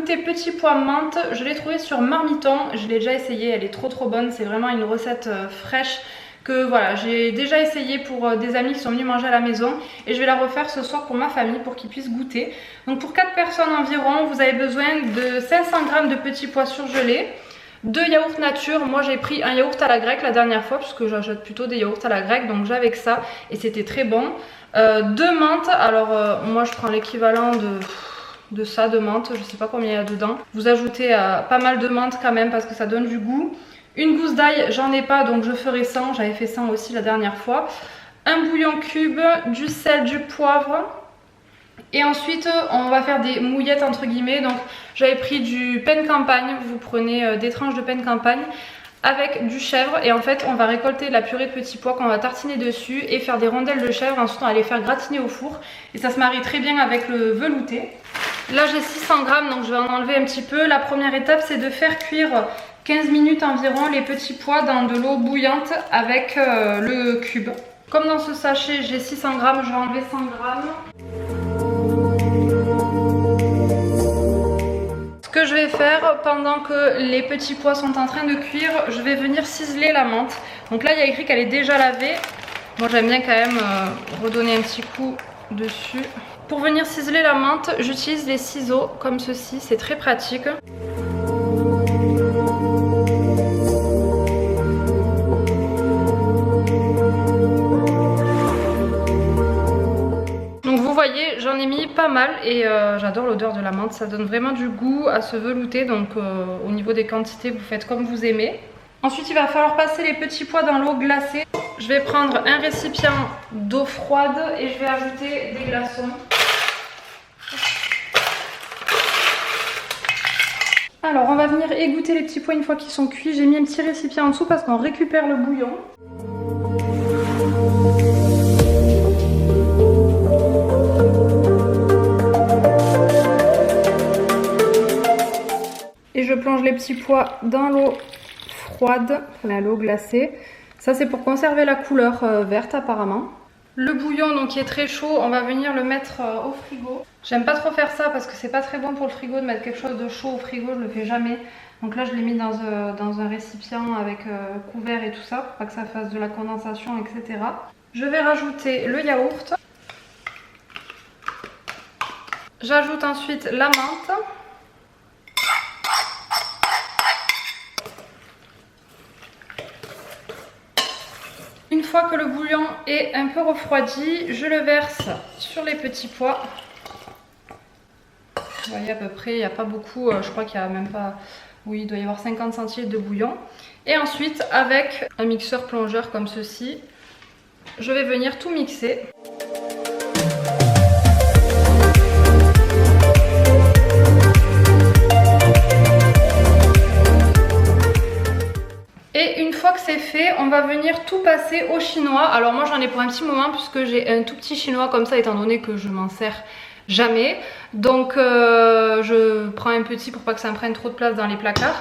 velouté petit pois menthe, je l'ai trouvé sur Marmiton. Je l'ai déjà essayé, elle est trop bonne. C'est vraiment une recette fraîche que voilà, j'ai déjà essayé pour des amis qui sont venus manger à la maison. Et je vais la refaire ce soir pour ma famille pour qu'ils puissent goûter. Donc pour 4 personnes environ, vous avez besoin de 500 g de petits pois surgelés. 2 yaourts nature, moi j'ai pris un yaourt à la grecque la dernière fois puisque j'achète plutôt des yaourts à la grecque, donc j'avais que ça et c'était très bon. 2 menthes, alors moi je prends l'équivalent de ça, de menthe, je sais pas combien il y a dedans. Vous ajoutez pas mal de menthe quand même parce que ça donne du goût. Une gousse d'ail, j'en ai pas donc je ferai 100, j'avais fait 100 aussi la dernière fois. Un bouillon cube, du sel, du poivre. Et ensuite on va faire des mouillettes entre guillemets. Donc j'avais pris du pain campagne, vous prenez des tranches de pain campagne avec du chèvre et en fait on va récolter la purée de petits pois qu'on va tartiner dessus et faire des rondelles de chèvre. Ensuite on va les faire gratiner au four et ça se marie très bien avec le velouté. Là j'ai 600 g donc je vais en enlever un petit peu. La première étape c'est de faire cuire 15 minutes environ les petits pois dans de l'eau bouillante avec le cube. Comme dans ce sachet j'ai 600 g, je vais enlever 100 g. Ce que je vais faire pendant que les petits pois sont en train de cuire, je vais venir ciseler la menthe. Donc là il y a écrit qu'elle est déjà lavée. Moi j'aime bien quand même redonner un petit coup dessus. Pour venir ciseler la menthe, j'utilise les ciseaux comme ceci, c'est très pratique. J'en ai mis pas mal et j'adore l'odeur de la menthe, ça donne vraiment du goût à ce velouté, donc au niveau des quantités vous faites comme vous aimez. Ensuite il va falloir passer les petits pois dans l'eau glacée. Je vais prendre un récipient d'eau froide et je vais ajouter des glaçons. Alors on va venir égoutter les petits pois une fois qu'ils sont cuits. J'ai mis un petit récipient en dessous parce qu'on récupère le bouillon. Et je plonge les petits pois dans l'eau froide, l'eau glacée. Ça c'est pour conserver la couleur verte apparemment. Le bouillon donc qui est très chaud, on va venir le mettre au frigo. J'aime pas trop faire ça parce que c'est pas très bon pour le frigo de mettre quelque chose de chaud au frigo, je le fais jamais. Donc là je l'ai mis dans un récipient avec couvert et tout ça pour pas que ça fasse de la condensation, etc. Je vais rajouter le yaourt. J'ajoute ensuite la menthe. Une fois que le bouillon est un peu refroidi, je le verse sur les petits pois. Vous voyez à peu près, il n'y a pas beaucoup, je crois qu'il n'y a même pas... Oui, il doit y avoir 50 centilitres de bouillon. Et ensuite, avec un mixeur plongeur comme ceci, je vais venir tout mixer. Et une fois que c'est fait, on va venir tout passer au chinois. Alors moi j'en ai pour un petit moment puisque j'ai un tout petit chinois comme ça étant donné que je m'en sers jamais. Donc je prends un petit pour pas que ça me prenne trop de place dans les placards.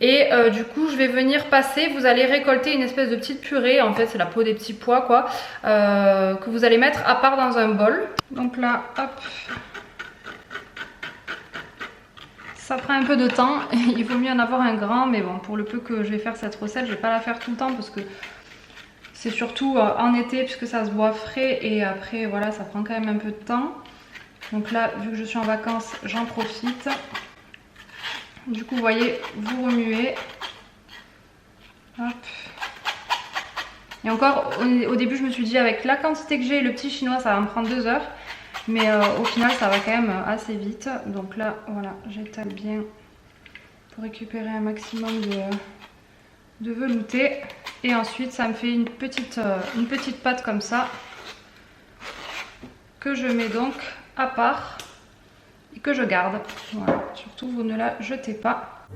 Et du coup je vais venir passer, vous allez récolter une espèce de petite purée, en fait c'est la peau des petits pois quoi, que vous allez mettre à part dans un bol. Donc là hop, ça prend un peu de temps, il vaut mieux en avoir un grand, mais bon pour le peu que je vais faire cette recette, je vais pas la faire tout le temps parce que c'est surtout en été puisque ça se boit frais et après voilà ça prend quand même un peu de temps. Donc là vu que je suis en vacances j'en profite. Du coup vous voyez, vous remuez. Hop. Et encore au début je me suis dit avec la quantité que j'ai et le petit chinois ça va me prendre 2 heures. Mais au final ça va quand même assez vite. Donc là voilà, j'étale bien pour récupérer un maximum de velouté. Et ensuite ça me fait une petite pâte comme ça que je mets donc à part et que je garde. Voilà, surtout vous ne la jetez pas.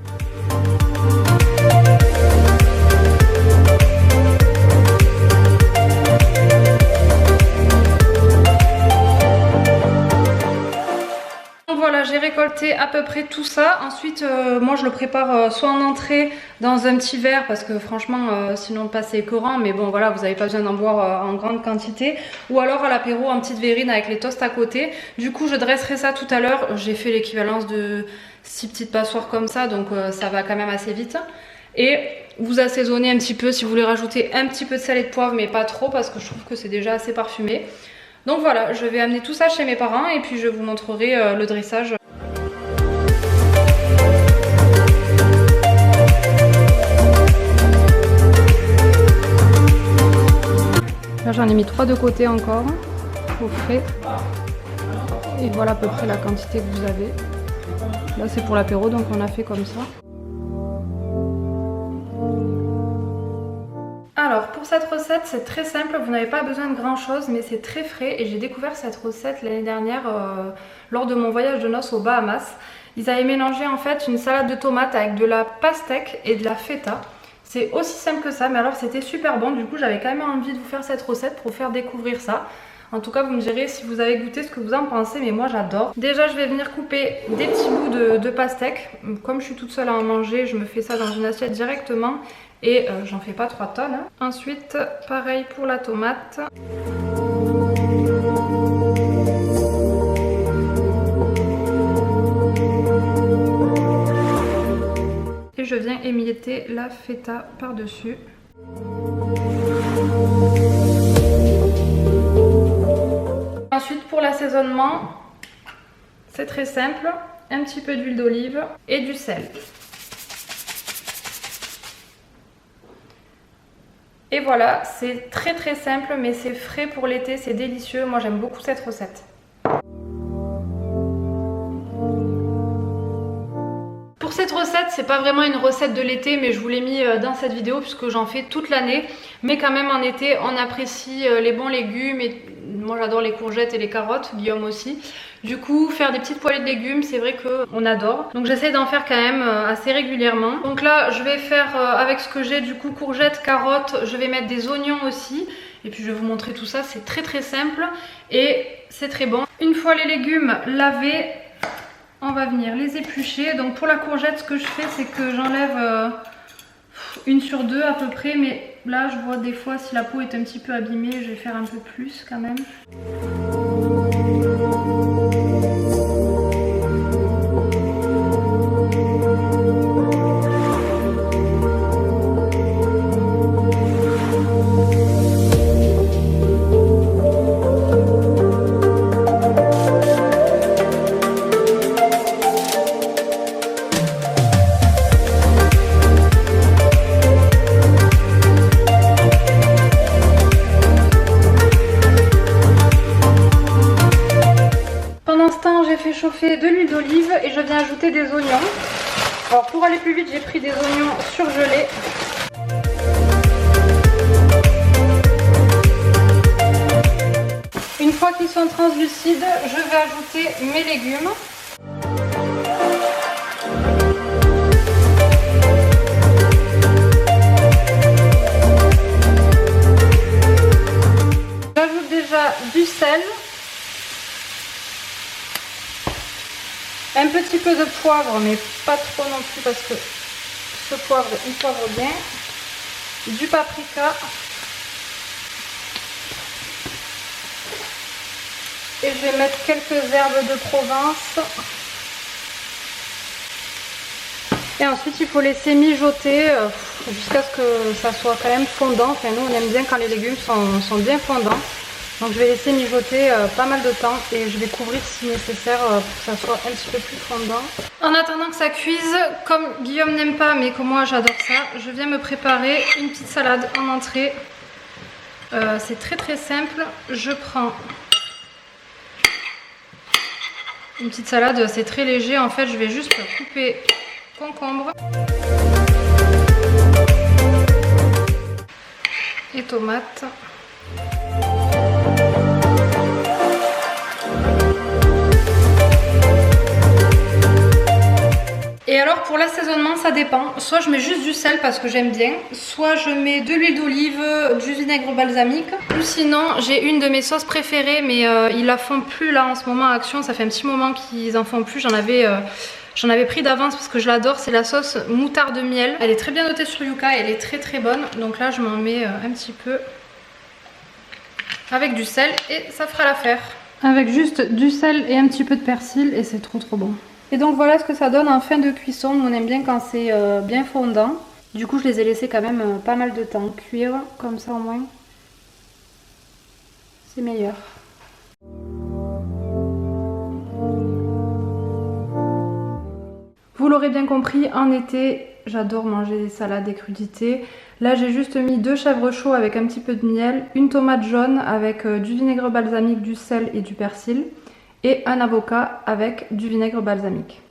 j'ai récolté à peu près tout ça. Ensuite, moi je le prépare soit en entrée dans un petit verre parce que franchement, sinon pas c'est écœurant. Mais bon, voilà, vous n'avez pas besoin d'en boire en grande quantité. Ou alors à l'apéro en petite verrine avec les toasts à côté. Du coup, je dresserai ça tout à l'heure. J'ai fait l'équivalence de 6 petites passoires comme ça, donc ça va quand même assez vite. Et vous assaisonnez un petit peu si vous voulez rajouter un petit peu de sel et de poivre, mais pas trop parce que je trouve que c'est déjà assez parfumé. Donc voilà, je vais amener tout ça chez mes parents et puis je vous montrerai le dressage. Là j'en ai mis 3 de côté encore, au frais. Et voilà à peu près la quantité que vous avez. Là c'est pour l'apéro, donc on a fait comme ça. Alors pour cette recette c'est très simple, vous n'avez pas besoin de grand chose mais c'est très frais et j'ai découvert cette recette l'année dernière lors de mon voyage de noces aux Bahamas. Ils avaient mélangé en fait une salade de tomates avec de la pastèque et de la feta. C'est aussi simple que ça mais alors c'était super bon, du coup j'avais quand même envie de vous faire cette recette pour vous faire découvrir ça. En tout cas vous me direz si vous avez goûté ce que vous en pensez, mais moi j'adore. Déjà je vais venir couper des petits bouts de pastèque. Comme je suis toute seule à en manger, je me fais ça dans une assiette directement. Et j'en fais pas 3 tonnes. Ensuite, pareil pour la tomate. Et je viens émietter la feta par-dessus. Ensuite, pour l'assaisonnement, c'est très simple. Un petit peu d'huile d'olive et du sel. Et voilà, c'est très très simple mais c'est frais pour l'été, c'est délicieux. Moi j'aime beaucoup cette recette. Pour cette recette, c'est pas vraiment une recette de l'été mais je vous l'ai mis dans cette vidéo puisque j'en fais toute l'année. Mais quand même en été, on apprécie les bons légumes et moi j'adore les courgettes et les carottes, Guillaume aussi. Du coup, faire des petites poêlées de légumes, c'est vrai qu'on adore. Donc j'essaie d'en faire quand même assez régulièrement. Donc là, je vais faire avec ce que j'ai, du coup, courgettes, carottes. Je vais mettre des oignons aussi. Et puis je vais vous montrer tout ça, c'est très très simple. Et c'est très bon. Une fois les légumes lavés, on va venir les éplucher. Donc pour la courgette, ce que je fais, c'est que j'enlève 1 sur 2 à peu près. Mais là, je vois des fois, si la peau est un petit peu abîmée, je vais faire un peu plus quand même. Chauffer de l'huile d'olive et je viens ajouter des oignons. Alors pour aller plus vite, j'ai pris des oignons surgelés. Une fois qu'ils sont translucides, je vais ajouter mes légumes. J'ajoute déjà du sel. Un petit peu de poivre, mais pas trop non plus parce que ce poivre, il poivre bien. Du paprika. Et je vais mettre quelques herbes de Provence. Et ensuite, il faut laisser mijoter jusqu'à ce que ça soit quand même fondant. Enfin, nous, on aime bien quand les légumes sont bien fondants. Donc je vais laisser mijoter pas mal de temps et je vais couvrir si nécessaire pour que ça soit un petit peu plus fondant. En attendant que ça cuise, comme Guillaume n'aime pas mais que moi j'adore ça, je viens me préparer une petite salade en entrée. C'est très très simple. Je prends une petite salade, c'est très léger. En fait, je vais juste couper concombre et tomates. Et alors pour l'assaisonnement, ça dépend. Soit je mets juste du sel parce que j'aime bien, soit je mets de l'huile d'olive, du vinaigre balsamique. Ou sinon, j'ai une de mes sauces préférées, mais ils la font plus là en ce moment à Action. Ça fait un petit moment qu'ils en font plus. J'en avais pris d'avance parce que je l'adore. C'est la sauce moutarde miel. Elle est très bien notée sur Yuka et elle est très très bonne. Donc là, je m'en mets un petit peu avec du sel et ça fera l'affaire. Avec juste du sel et un petit peu de persil et c'est trop trop bon. Et donc voilà ce que ça donne en fin de cuisson. On aime bien quand c'est bien fondant. Du coup je les ai laissés quand même pas mal de temps cuire. Comme ça au moins c'est meilleur. Vous l'aurez bien compris, en été j'adore manger des salades, des crudités. Là j'ai juste mis 2 chèvres chauds avec un petit peu de miel, une tomate jaune avec du vinaigre balsamique, du sel et du persil et un avocat avec du vinaigre balsamique.